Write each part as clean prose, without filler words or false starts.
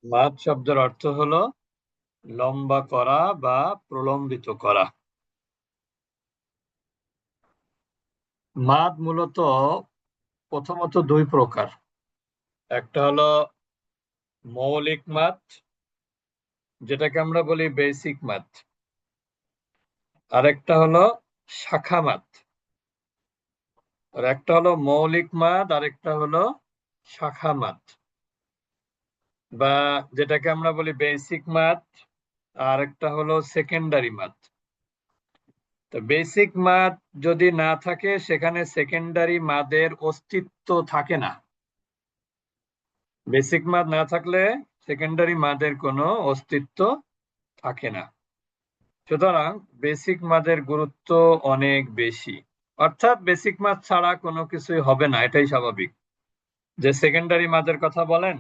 মাদ শব্দের অর্থ হলো লম্বা করা বা প্রলম্বিত করা। মাদ মূলত প্রথমত দুই প্রকার। একটা হলো মৌলিক মাদ, যেটাকে আমরা বলি বেসিক মাদ। আরেকটা হলো শাখা মাদ। আর একটা হলো মৌলিক মাদ, আরেকটা হলো শাখা মাদ, বা যেটাকে আমরা বলি বেসিক মাদ, আর একটা হলো সেকেন্ডারি মাদ। তো বেসিক মাদ যদি না থাকে সেখানে সেকেন্ডারি মাদের অস্তিত্ব থাকে না। বেসিক মাদ না থাকলে সেকেন্ডারি মাদের কোনো অস্তিত্ব থাকে না। সুতরাং বেসিক মাদের গুরুত্ব অনেক বেশি। অর্থাৎ বেসিক মাদ ছাড়া কোনো কিছুই হবে না, এটাই স্বাভাবিক। যে সেকেন্ডারি মাদের কথা বলেন,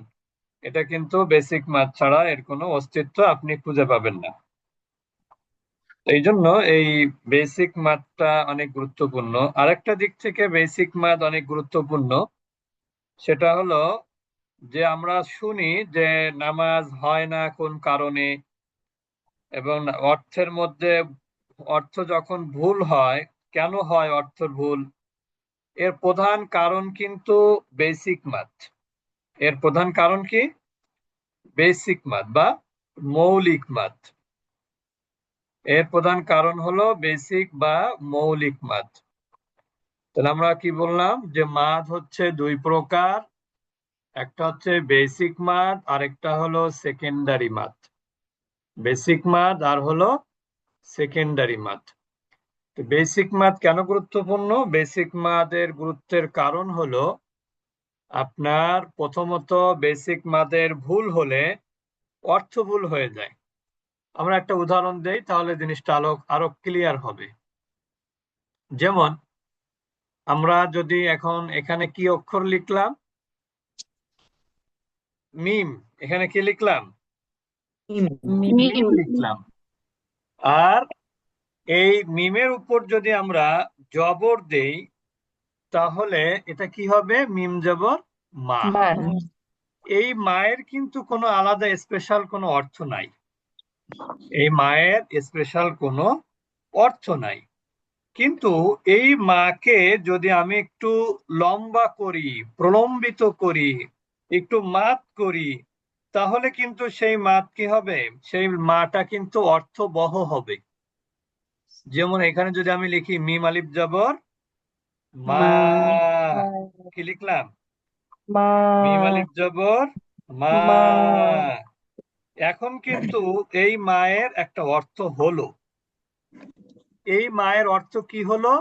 এটা কিন্তু বেসিক মাদ ছাড়া এর কোনো অস্তিত্ব আপনি খুঁজে পাবেন না। এই জন্য এই বেসিক মাদটা অনেক গুরুত্বপূর্ণ। আরেকটা দিক থেকে বেসিক মাদ অনেক গুরুত্বপূর্ণ, সেটা হলো যে আমরা শুনি যে নামাজ হয় না কোন কারণে, এবং অর্থের মধ্যে অর্থ যখন ভুল হয়, কেন হয় অর্থ ভুল, এর প্রধান কারণ কিন্তু বেসিক মাদ। এর প্রধান কারণ কি? বেসিক মাদ বা মৌলিক মাদ। এর প্রধান কারণ হলো বেসিক বা মৌলিক মাদ। তাহলে আমরা কি বললাম যে মাদ হচ্ছে দুই প্রকার। একটা হচ্ছে বেসিক মাদ, আর একটা হলো সেকেন্ডারি মাদ। বেসিক মাদ আর হলো সেকেন্ডারি মাদ। বেসিক মাদ কেন গুরুত্বপূর্ণ? বেসিক মাদের গুরুত্বের কারণ হলো আপনার প্রথমত বেসিক মাদের ভুল হলে অর্থ ভুল হয়ে যায়। আমরা একটা উদাহরণ দেই, তাহলে জিনিসটা আরো ক্লিয়ার হবে। যেমন আমরা যদি এখন এখানে কি অক্ষর লিখলাম? মিম। এখানে কি লিখলাম? মিম লিখলাম। আর এই মিমের উপর যদি আমরা জবর দেই, তাহলে এটা কি হবে? মিম জবর মা। এই মায়ের কিন্তু কোনো আলাদা স্পেশাল কোনো অর্থ নাই। এই মায়ের স্পেশাল কোনো অর্থ নাই। কিন্তু এই মাকে যদি আমি একটু লম্বা করি, প্রলম্বিত করি, একটু মাত করি, তাহলে কিন্তু সেই মাত কি হবে? সেই মাটা কিন্তু অর্থবহ হবে। যেমন এখানে যদি আমি লিখি মিম আলিফ জবর মা, কি লিখলাম? মিম আলিফ জবর মা। এখন কিন্তু এই মায়ের একটা অর্থ হলো। এই মায়ের অর্থ কি হলো?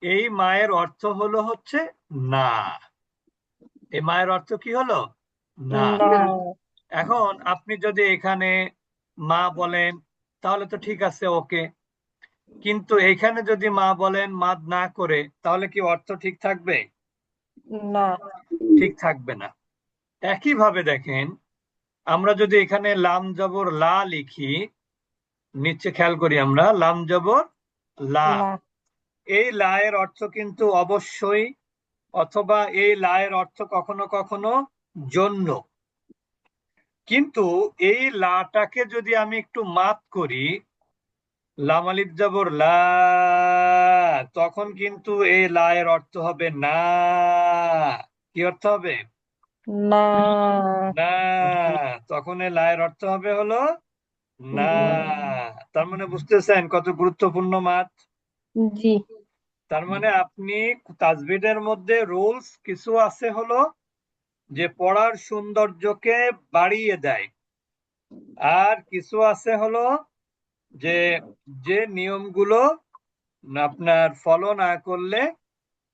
এই মায়ের অর্থ হলো হচ্ছে না। এই মায়ের অর্থ কি হলো? না। এখন আপনি যদি এখানে মা বলেন, তাহলে তো ঠিক আছে, ওকে। কিন্তু এখানে যদি মা বলেন মাদ না করে, তাহলে কি অর্থ ঠিক থাকবে? না। ঠিক থাকবে না। একইভাবে দেখেন, আমরা যদি এখানে লাম জবর লা লিখি, নিচে খেয়াল করি আমরা লাম জবর লা। এই লা এর অর্থ কিন্তু অবশ্যই, অথবা এই লা এর অর্থ কখনো কখনো জন্য। কিন্তু এই লাটাকে যদি আমি একটু মাত করি, লাম আলিফ জবর লা, তখন কিন্তু এই লা এর অর্থ হবে না। কি অর্থ হবে? না। না। তখন এই লা এর অর্থ হবে হলো না। তার মানে বুঝতেছেন কত গুরুত্বপূর্ণ মাত? জি। তার মানে আপনি তাজবিদের মধ্যে রুলস কিছু আছে হলো যে পড়ার সৌন্দর্যকে বাড়িয়ে দেয়, আর কিছু আছে হলো যে যে নিয়মগুলো আপনার ফলো না করলে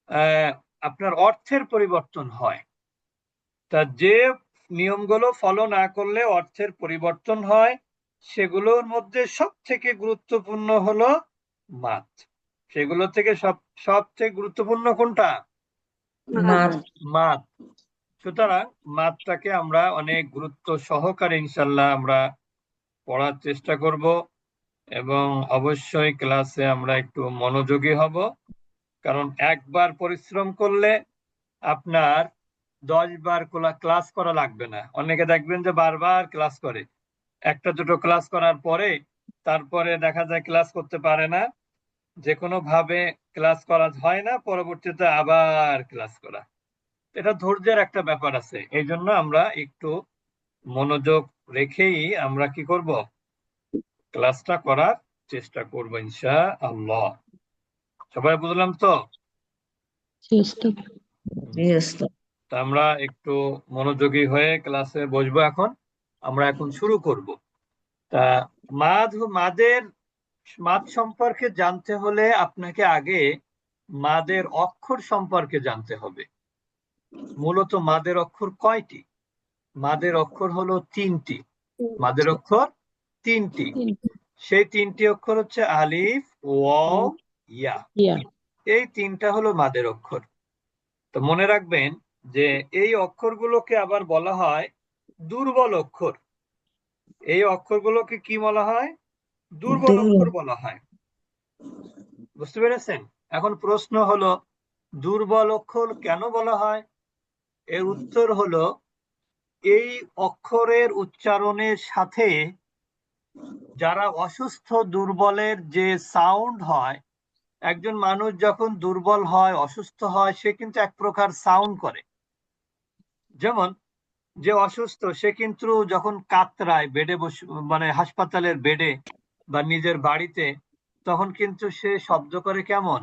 আহ, আপনার অর্থের পরিবর্তন হয়। তা যে নিয়মগুলো ফলো না করলে অর্থের পরিবর্তন হয়, সেগুলোর মধ্যে সব থেকে গুরুত্বপূর্ণ হলো মাত। সেগুলো থেকে সবচেয়ে গুরুত্বপূর্ণ কোনটা? মাত। সুতরাং মাতটাকে আমরা অনেক গুরুত্ব সহকারে ইনশাল্লাহ আমরা পড়ার চেষ্টা করব, এবং অবশ্যই ক্লাসে আমরা একটু মনোযোগী হব। কারণ একবার পরিশ্রম করলে আপনার 10 বার ক্লাস করা লাগবে না। অনেকে দেখবেন যে বারবার ক্লাস করে, একটা দুটো ক্লাস করার পরে তারপরে দেখা যায় ক্লাস করতে পারে না, যে কোনো ভাবে ক্লাস করা হয় না, পরবর্তীতে আবার ক্লাস করা। এটা ধৈর্যের একটা ব্যাপার আছে, এই জন্য আমরা একটু মনোযোগ রেখেই আমরা কি করব, ক্লাসটা করার চেষ্টা করব ইনশাআল্লাহ। সবাই বুঝলাম তো? চেষ্টা Yes, তা আমরা একটু মনোযোগী হয়ে ক্লাসে বসবো এখন। আমরা এখন শুরু করব। তা মাদের মাদ সম্পর্কে জানতে হলে আপনাকে আগে মাদের অক্ষর সম্পর্কে জানতে হবে। মূলত মাদের অক্ষর কয়টি? মাদের অক্ষর হলো 3টি। মাদের অক্ষর 3টি। সেই 3টি অক্ষর হচ্ছে আলিফ, ওয়াও, ইয়া। এই 3টা হলো মাদের অক্ষর। তো মনে রাখবেন যে এই অক্ষরগুলোকে আবার বলা হয় দুর্বল অক্ষর। এই অক্ষরগুলোকে কি বলা হয়? দুর্বল অক্ষর বলা হয়। বুঝতে পেরেছেন? এখন প্রশ্ন হলো, দুর্বল অক্ষর কেন বলা হয়? এর উত্তর হলো, এই অক্ষরের উচ্চারণের সাথে যারা অসুস্থ দুর্বলের যে সাউন্ড হয়, একজন মানুষ যখন দুর্বল হয়, অসুস্থ হয়, সে কিন্তু এক প্রকার সাউন্ড করে। যেমন যে অসুস্থ সে কিন্তু যখন কাতরায় বেডে বসে, মানে হাসপাতালের বেডে বা নিজের বাড়িতে, তখন কিন্তু সে শব্দ করে কেমন,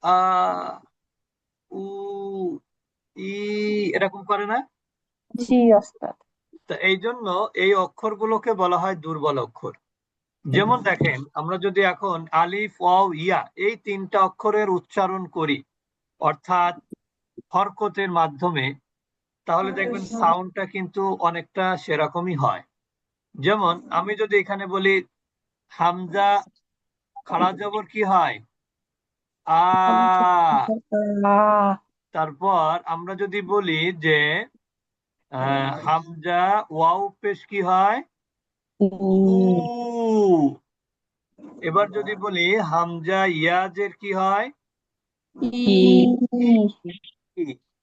আ উ ই, এরকম করে না? জি ওস্তাদ। তো এই জন্য এই অক্ষরগুলোকে বলা হয় দুর্বল অক্ষর। যেমন দেখেন, আমরা যদি এখন আলিফ, ওয়াও, ইয়া এই 3টা অক্ষরের উচ্চারণ করি, অর্থাৎ হরকতের মাধ্যমে, তাহলে দেখবেন সাউন্ডটা কিন্তু অনেকটা সেরকমই হয়। যেমন আমি যদি এখানে বলি হামজা, খাড়া জবর কি হয়, আ। তারপর আমরা যদি বলি যে হামজা ওয়াও পেশ কি হয়, উ। এবার যদি বলি হামজা ইয়াজের কি হয়, ই।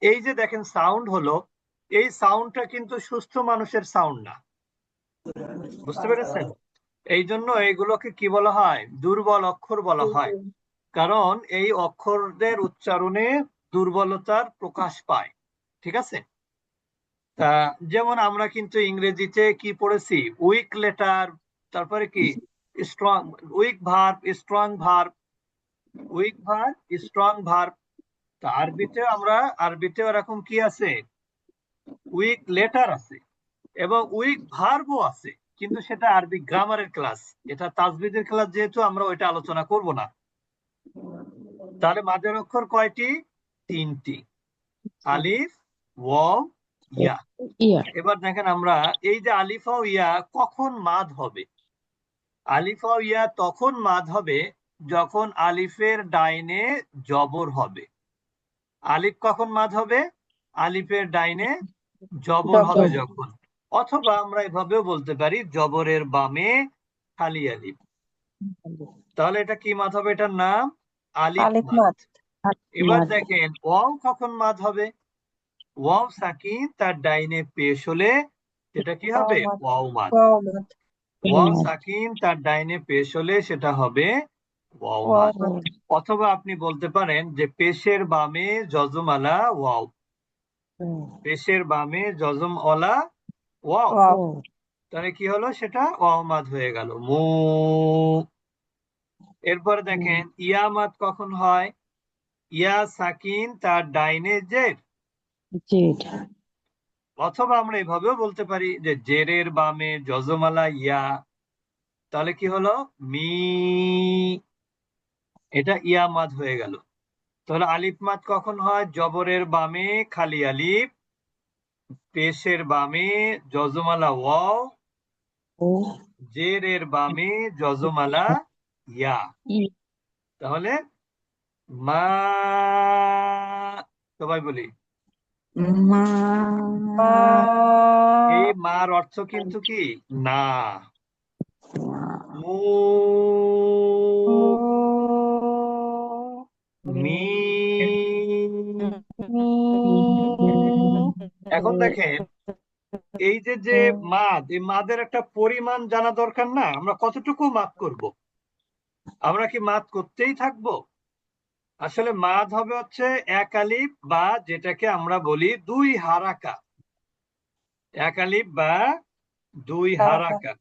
এই যে দেখেন সাউন্ড হলো, এই সাউন্ডটা কিন্তু সুস্থ মানুষের সাউন্ড না। বুঝতে পেরেছেন? এই জন্য এইগুলোকে কি বলা হয়, দুর্বল অক্ষর বলা হয়। কারণ এই অক্ষরদের উচ্চারণে দুর্বলতার প্রকাশ পায়। ঠিক আছে? তা যেমন আমরা কিন্তু ইংরেজিতে কি পড়েছি, উইক লেটার, তারপরে কি strong, week verb, strong verb, week verb, strong verb. তা আরবিতেও এরকম কি আছে, উইক লেটার আছে এবং উইক ভার্বও আছে, কিন্তু সেটা আরবি গ্রামারের ক্লাস, এটা তাজবিদের ক্লাস, যেহেতু আমরা ওইটা আলোচনা করব না। তাহলে মাদের অক্ষর কয়টি? 3টি, আলিফ, ওয়াও, ইয়া। এবার দেখেন আমরা এই যে আলিফ ও ইয়া কখন মাদ হবে। আলিফ ও ইয়া তখন মাদ হবে যখন আলিফের ডাইনে জবর হবে। আলিফ কখন মাদ হবে? আলিফের ডাইনে জবর হবে যখন। অথবা আমরা এভাবেও বলতে পারি জবরের বামে খালি আলিফ। তাহলে এটা কি মাদ হবে? এটার নাম আলিফ আলিফ মাদ। মাদ। এবার দেখেন ওয়াও কখন মাদ হবে? ওয়াও সাকিন তার ডাইনে পেশ হলে সেটা কি হবে? ওয়াও মাদ। ওয়াও সাকিন তার ডাইনে পেশ হলে সেটা হবে ওয়াও মাদ। অথবা আপনি বলতে পারেন যে পেশের বামে জজম আলা ওয়াও, পেশের বামে জজম অলা ওয়াও। তাহলে কি হলো, সেটা ওয়াও মাদ হয়ে গেল, মু। এরপরে দেখেন ইয়া মাদ কখন হয়? ইয়া সাকিন তার ডাইনে জের। অথবা আমরা এভাবেও বলতে পারি যে জেরের বামে জজমালা ইয়া, তাহলে কি হলো, মি। এটা ইয়া মাদ হয়ে গেল। তাহলে আলিফ মাদ কখন হয়? জবরের বামে খালি আলিফ, পেশের বামে জজমালা ওয়াও, জেরের বামে জজমালা ইয়া। তাহলে মা, সবাই বলি এই মার অর্থ কিন্তু কি না। মু, মি, এখন দেখেন এই যে মাদ, এই মাদের একটা পরিমাণ জানা দরকার না? আমরা কতটুকু মাদ করব? আমরা কি মাদ করতেই থাকবো? আসলে মাদ হবে হচ্ছে এক আলিফ বা যেটাকে আমরা বলি দুই হারাকা। এক আলিফ বা দুই হারাকা। হারাকা।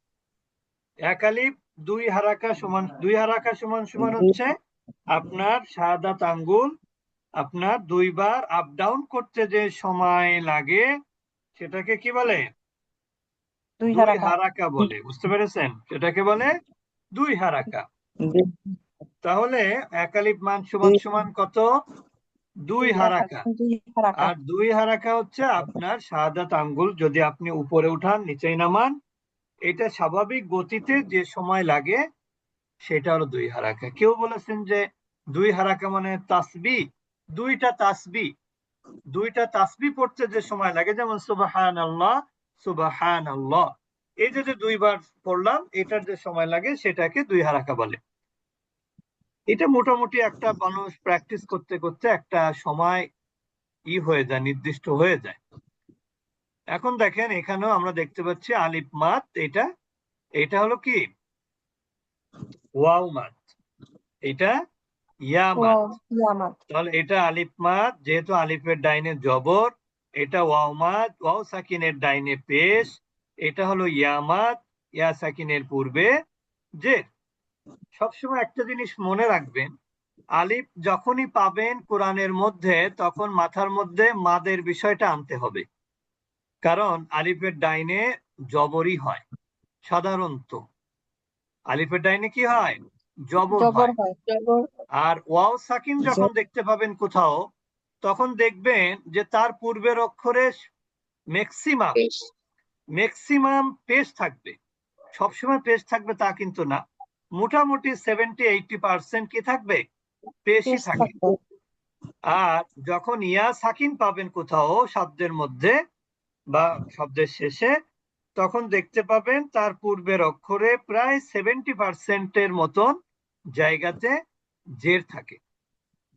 এক আলিফ দুই হারাকা সমান সমান হচ্ছে আপনার শাহাদাত আঙ্গুল আপনার দুইবার আপ ডাউন করতে যে সময় লাগে সেটাকে কি বলে? দুই দুই হারাকা। হারাকা বলে। বুঝতে পেরেছেন? সেটাকে বলে দুই হারাকা। তাহলে এক আলিফ মান সমান সমান কত? দুই হারাকা। দুই হারাকা। আর দুই হারাকা হচ্ছে আপনার শাহাদাত আঙ্গুল যদি আপনি উপরে উঠান নিচেই নামান, এটা স্বাভাবিক গতিতে যে সময় লাগে সেটা হলো দুই হারাকা। কেউ বলেছেন যে দুই হারাকা মানে তাসবিহ, দুইটা তাসবিহ পড়তে যে সময় লাগে, যেমন সুবহানাল্লাহ সুবহানাল্লাহ, এই যে দুইবার পড়লাম এটার যে সময় লাগে সেটাকে দুই হারাকা বলে। এটা মোটামুটি একটা মানুষ প্র্যাকটিস করতে করতে একটা সময় হয়ে যায়, নির্দিষ্ট হয়ে যায়। এখন দেখেন এখানেও আমরা দেখতে পাচ্ছি আলিফ মাদ, এটা হলো কি ওয়াও মাদ, এটা ইয়া মাদ। ইয়ামাত। তাহলে এটা আলিফ মাদ, যেহেতু আলিফের ডাইনে জবর, এটা ওয়াও মাদ, ওয়াও সাকিনের ডাইনে পেশ, এটা হলো ইয়া মাদ, ইয়া সাকিনের পূর্বে জের। সবসময় একটা জিনিস মনে রাখবেন, আলিফ যখনই পাবেন কোরআনের মধ্যে তখন মাথার মধ্যে মাদের বিষয়টা আনতে হবে, কারণ আলিফের ডাইনে জবরই হয় সাধারণত। আলিফের ডাইনে কি হয়? জবর জবর হয়। হয়। জবর। আর ওয়াও সাকিন যখন দেখতে পাবেন কোথাও, তখন দেখবেন যে তার পূর্বের অক্ষরে ম্যাক্সিমাম পেশ থাকবে। সবসময় পেশ থাকবে তা কিন্তু না, মোটামুটি 70-80% কি থাকবে? পেশই পেশ থাকে। থাকবে। আর যখন ইয়া সাকিন পাবেন কোথাও শব্দের মধ্যে বা শব্দের শেষে, তখন দেখতে পাবেন তার পূর্বের অক্ষরে প্রায় 70% মতন জায়গাতে জের থাকে।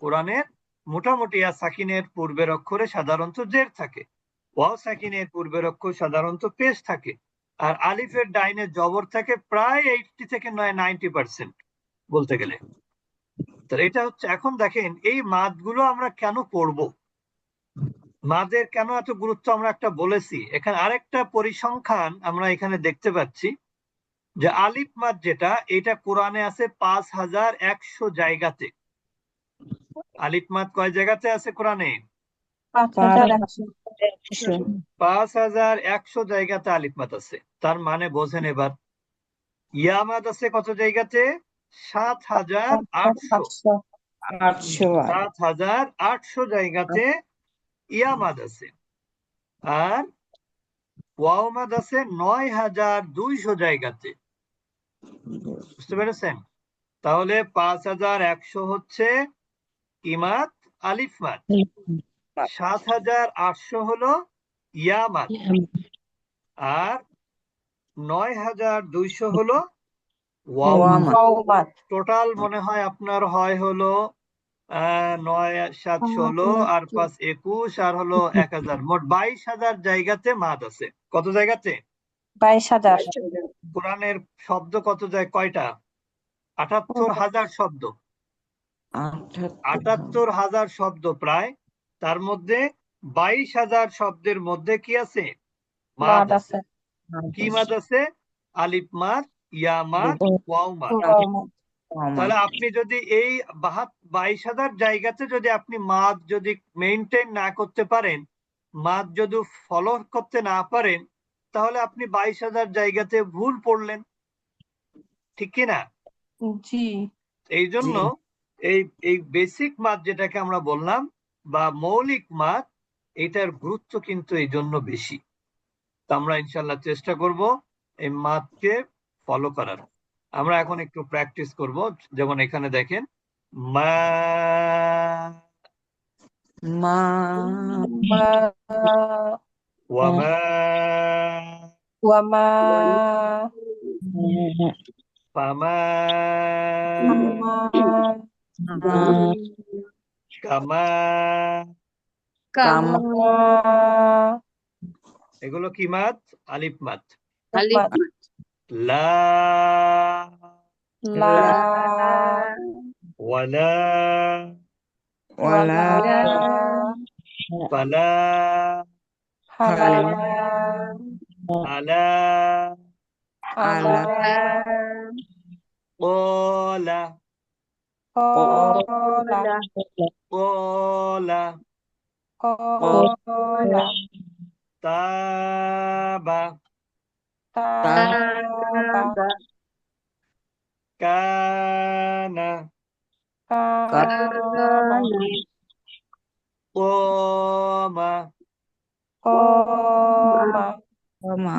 কোরআনের মোটামুটি ইয়া সাকিনের পূর্বের অক্ষরে সাধারণত জের থাকে, ওয়াও সাকিনের পূর্বের অক্ষর সাধারণত পেশ থাকে, আর আলিফের ডাইনে জবর থাকে প্রায় 80 থেকে 90% বলতে গেলে। তো এটা হচ্ছে, এখন দেখেন এই মাদগুলো আমরা কেন পড়বো, মাদের কেন এত গুরুত্ব আমরা একটা বলেছি। এখানে আরেকটা পরিসংখ্যান আমরা এখানে দেখতে পাচ্ছি যে আলিফ মাদ যেটা, এটা কোরআনে আছে 5100 জায়গাতে। আলিফ মাদ কয় জায়গাতে আছে কোরআনে? 5100। 5100 জায়গাতে আলিফ মাদ আছে। তার মানে বোঝেন এবার, ইয়া মাদ আছে কত জায়গাতে? 7800। 800। 7800 জায়গাতে ইয়া মাদ আছে। আর ওয়াও মাদ আছে 9200 জায়গাতে। বুঝতে পেরেছেন? তাহলে 5100 হচ্ছে ইমাদ আলিফ মাদ, 7800 হলো ইয়া মাদ, আর 9200 হলো ওয়াও মাদ। ওয়ামাত। টোটাল মনে হয় আপনার হয় হলো 9 7 16 আর 5 21 আর হলো 1000, মোট 22,000 জায়গাতে মাদ আছে। কত জায়গাতে? 22,000। কোরআনের শব্দ কত কয়টা? 78,000 শব্দ। 78,000 শব্দ প্রায়, তার মধ্যে 22,000 শব্দের মধ্যে কি আছে? মাদ মাদ আছে। আছে। কি মাদ আছে? আলিফ মাদ, ইয়া মাদ, ওয়াও মাদ। ওয়ামাত। তাহলে আপনি যদি এই 22,000 জায়গাতে যদি আপনি মাদ যদি মেইনটেইন না করতে পারেন, মাদ যদি ফলো করতে না পারেন, তাহলে আপনি 22,000 জায়গাতে ভুল পড়লেন, ঠিক কিনা? জি। এই জন্য এই এই বেসিক মাদ যেটাকে আমরা বললাম বা মৌলিক মাদ, এটার গুরুত্ব কিন্তু এই জন্য বেশি। তা আমরা ইনশাল্লাহ চেষ্টা করব এই মাদকে ফলো করার। আমরা এখন একটু প্র্যাকটিস করব, যেমন এখানে দেখেন মা, মা। ওয়ামা, ওয়ামা। ফামা, কামা, কামা। এগুলো কি মাদ? আলিফ মাদ। আলিফ মাদ। লা লা ওয়ালা ওয়ালা ফালা ফালা আলা আলা ক্বালা ক্বালা ক্বালা ক্বালা তাবা তাবা কানা কামা ক্বামা কামা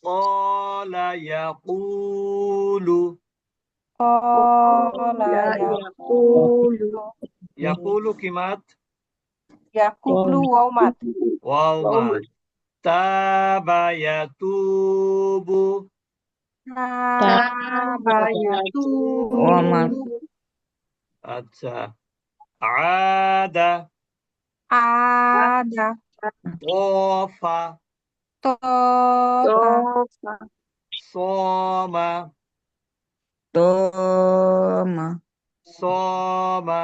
ক্বালা ইয়াকুলু ক্বালা ইয়াকুলু কি মাদ? ইয়াকুলু ওয়াও মাদ। ওয়াও মাদ। তাবা ইয়াতুবু তাবা ইয়াতুবু আচ্ছা। আদা আদা طافা তফা صامা صامা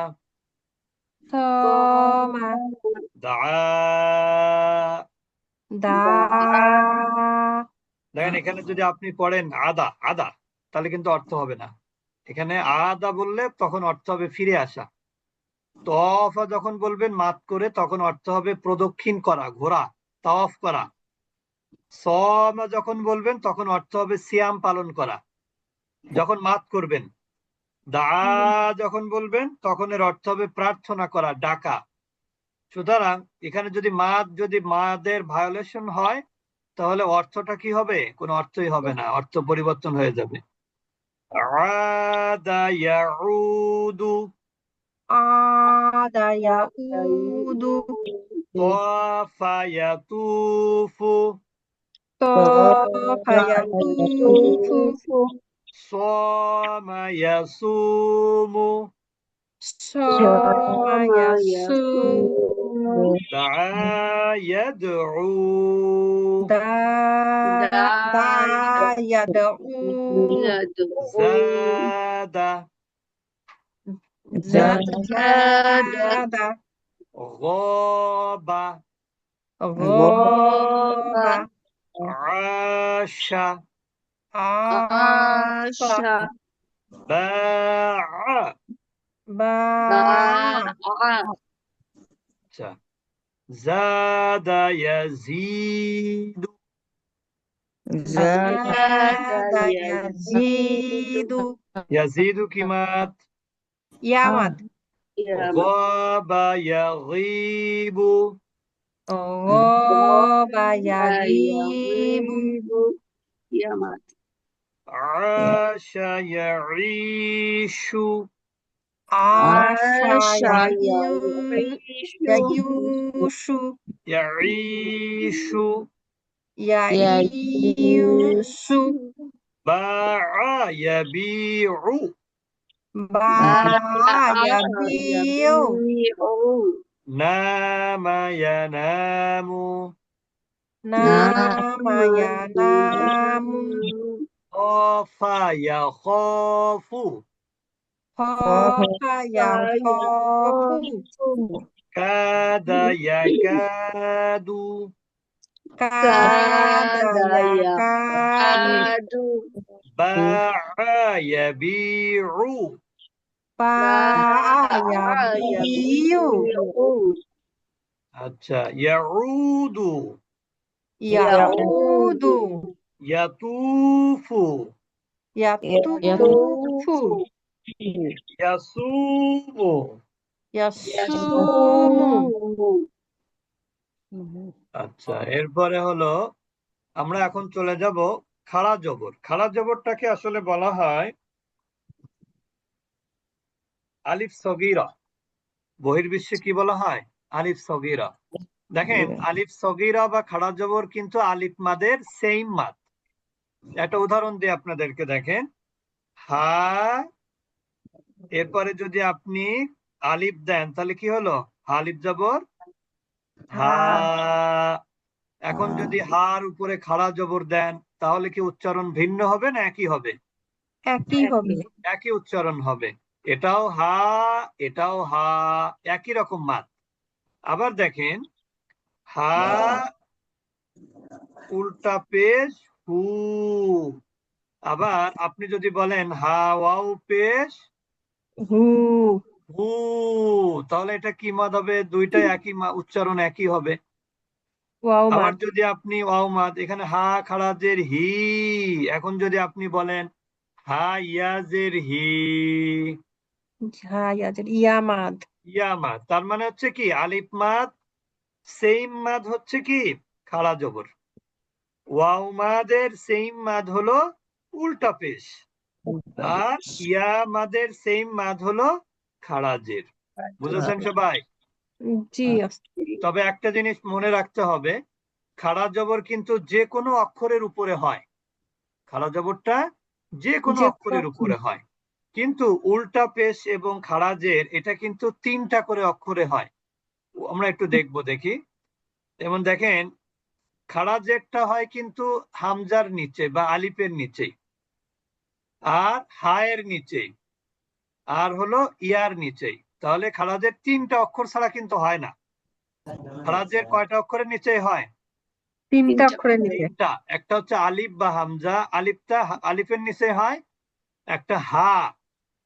সমা দাআ। দা দেখেন এখানে যদি আপনি পড়েন আদা আদা তাহলে কিন্তু অর্থ হবে না। এখানে আদা বললে তখন অর্থ হবে ফিরে আসা। তফা যখন বলবেন মাত করে তখন অর্থ হবে প্রদক্ষিণ করা, ঘোরা, তাওয়াফ করা। সমা যখন বলবেন তখন অর্থ হবে সিয়াম পালন করা যখন মাত করবেন। দা যখন বলবেন তখন এর অর্থ হবে প্রার্থনা করা, ডাকা। সুতরাং এখানে যদি মাদের ভায়োলেশন হয় তাহলে অর্থটা কি হবে? কোনো অর্থই হবে না, অর্থ পরিবর্তন হয়ে যাবে। আদা ইয়াউদু আদা ইয়াউদু তাফা ইয়াতুফু তফা ইয়াতুফু সামা ইয়াসুমু সমা ইয়াসুমু দাআ ইয়াদউ দা দা ইয়াদউ জাদা জাদা غابা গবা আশা আশা বাআ। বা আচ্ছা। জাদা ইয়াজিদু জাদা ইয়াজিদু ইয়াজিদু কি মাদ? ইয়া মাদ। গাবা ইয়াগিবু গবা ইয়াগিবু আশা ইয়াঈশু আশা ইয়াইউশু ইয়াঈশু ইয়াইউশু বাআ ইয়াবিউ বা ইয়াবিউ নামা ইয়ানামু নামা ইয়ানামু খাফা ইয়াখাফু খাফা ইয়াখাফু কাদা ইয়াকাদু কাদা ইয়াকাদু বাআ ইয়াবিউ বা ইয়াবিউ আচ্ছা। ইয়াউদু ইয়াউদু ইয়াতুফু ইয়াতুফু ইয়াসুমু ইয়াসুমু আচ্ছা। এরপরে হলো আমরা এখন চলে যাব খাড়া জবর। খাড়া জবরটাকে আসলে বলা হয় আলিফ সগীরা। বহির্বিশ্বে কি বলা হয়? আলিফ সগীরা। দেখেন আলিফ সগীরা বা খাড়া জবর কিন্তু আলিফ মাদের সেম মাদ। একটা উদাহরণ দিয়ে আপনাদেরকে দেখেন। হা এরপরে যদি আপনি আলিফ দেন তাহলে কি হলো? আলিফ জবর হা। এখন যদি হার উপরে খাড়া জবর দেন তাহলে কি উচ্চারণ ভিন্ন হবে না একই হবে? একই হবে। একই উচ্চারণ হবে। এটাও হা, এটাও হা, একই রকম মাদ। আবার দেখেন হা উল্টা পেশ হু। আবার আপনি যদি বলেন হা ওয়াও পেশ হু, হু, তাহলে এটা কি মাদ হবে? দুইটাই একই উচ্চারণ একই হবে। ওয়াও আবার মাদ। যদি আপনি ওয়াও মাদ, এখানে হা খাড়াজের হি, এখন যদি আপনি বলেন হা ইয়াজের হি, ইয়া মাদ। ইয়া মাদ, তার মানে হচ্ছে কি আলিফ মাদ সেইম মাদ হচ্ছে কি খাড়া জবর। ওয়াও মাদের সেইম মাদ হলো উল্টা পেশ, আর ইয়া মাদের সেইম মাদ হলো খাড়াজের। বুঝেছেন সবাই? জি তবে একটা জিনিস মনে রাখতে হবে, খাড়া জবর কিন্তু যে কোনো অক্ষরের উপরে হয়। খাড়া জবরটা যে কোনো যে অক্ষরের উপরে হয়, কিন্তু উল্টা পেশ এবং খাড়াজের এটা কিন্তু 3টা করে অক্ষরে হয়। আমরা একটু দেখি। যেমন দেখেন খাড়াজেরটা হয় কিন্তু হামজার নিচে বা আলিফের নিচে, আর হায়ের নিচে, আর হলো ইয়ার নিচেই। তাহলে খাড়াজের 3টা অক্ষর ছাড়া কিন্তু হয় না। খাড়াজের কয়টা অক্ষরের নিচে হয়? 3টা অক্ষরের নিচে। 3টা। একটা হচ্ছে আলিফ বা হামজা, আলিফটা আলিফের নিচে হয়, একটা হা,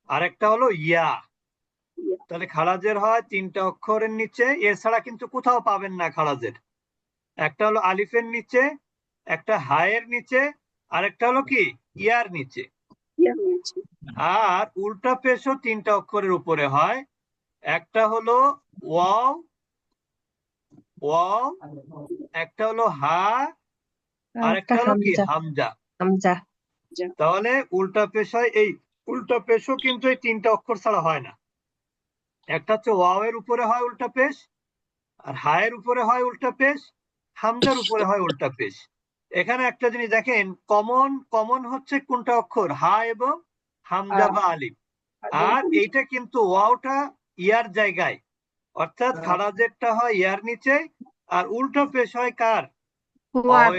আর একটা হলো ইয়া। তাহলে খাড়াজের হয় 3টা অক্ষরের নিচে, এছাড়া কিন্তু কোথাও পাবেন না খাড়াজের। একটা হলো আলিফের নিচে, একটা হায়ের নিচে, আর একটা হলো কি ইয়ার নিচে। আর উল্টা পেশও 3টা অক্ষরের উপরে হয়। একটা হলো ওয়াও, ওয়াও, একটা হলো হা, আর একটা একটা হলো কি হামজা। হামজা। হামজা। তাহলে উল্টা পেশ হয়, এই উল্টা পেশও কিন্তু এই 3টা অক্ষর ছাড়া হয় না। একটা হচ্ছে ওয়াও এর উপরে হয় উল্টা পেশ, আর হায়ের উপরে হয় উল্টা পেশ, হামজার উপরে হয় উল্টা পেশ। এখানে একটা জিনিস দেখেন, কমন হচ্ছে কোনটা অক্ষর? হা এবং হামজা বা আলিফ। আর এইটা কিন্তু ওয়াওটা ইয়ার জায়গায়, অর্থাৎ খাড়াজেরটা হয় ইয়ার নিচে, আর উল্টো পেশ হয় কার? ওয়ার।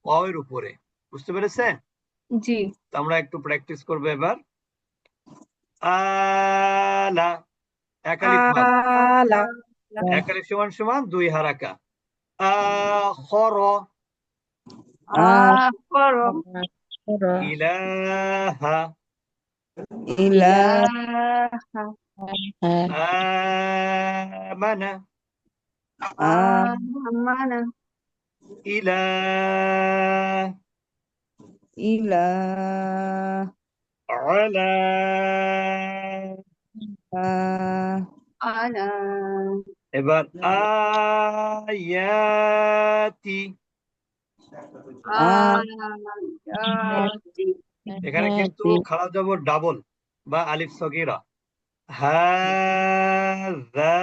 ওয়াওয়ের উপরে। বুঝতে পেরেছেন? জি। আমরা একটু প্র্যাকটিস করবো এবার। আলা, এক আলিফ মাদ, আলা। এক আলিফ সমান সমান 2 হারাকা। আখর, আখর। ইলাহা, ইলাহা। আমানা, আমানা। ইলাহ, ইলাহ। আলা, আলা। এবার আয়াতি, আয়াতি। এখানে কিন্তু খাড়া জবর ডাবল বা আলিফ সগীরা। হাযা,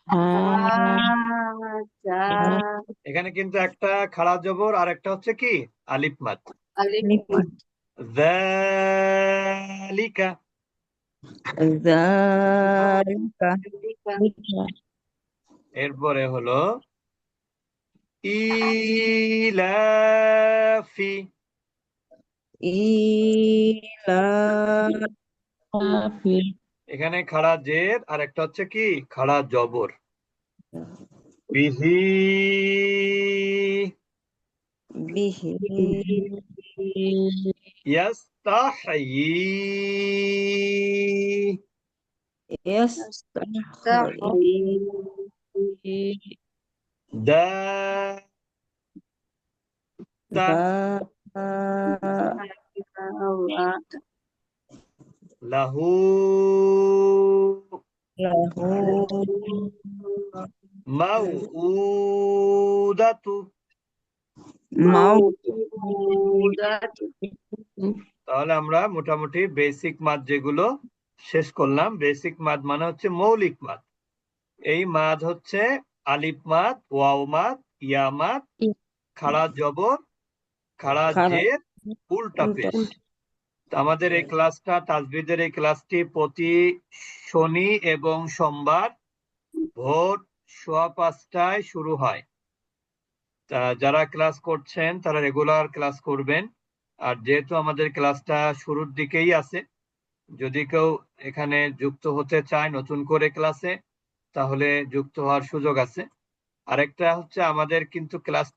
হাযা। এখানে কিন্তু একটা খাড়া জবর আর একটা হচ্ছে কি আলিফ মাদ। আলিফ। যালিকা, যালিকা। এরপরে হলো ইলাফি, ইলাফি। এখানে খাড়া জের আর একটা হচ্ছে কি খাড়া জবর। বিহি, বিহি। ইয়াস্তাহয়ি, ইয়াস্তাহয়ি। দা, তা, লাহু, মাউউদাতু। তাহলে আমরা মোটামুটি বেসিক মাদ যেগুলো শেষ করলাম। বেসিক মাদ মানে হচ্ছে মৌলিক মাদ। এই মাদ হচ্ছে আলিফ মাদ, ওয়াও মাদ, ইয়া মাদ, খাড়া জবর, খাড়া জের, উল্টা পেশ। আমাদের এই ক্লাসটা, তাজবিদের এই ক্লাসটি প্রতি শনি এবং সোমবার ভোর 5:15 শুরু হয়। তা যারা ক্লাস করছেন তারা রেগুলার ক্লাস করবেন। আর যেহেতু আমাদের ক্লাসটা শুরুর দিকেই আছে, যদি কেউ এখানে যুক্ত হতে চায় নতুন করে ক্লাসে, তাহলে যুক্ত হওয়ার সুযোগ আছে। আরেকটা হচ্ছে আমাদের কিন্তু ক্লাস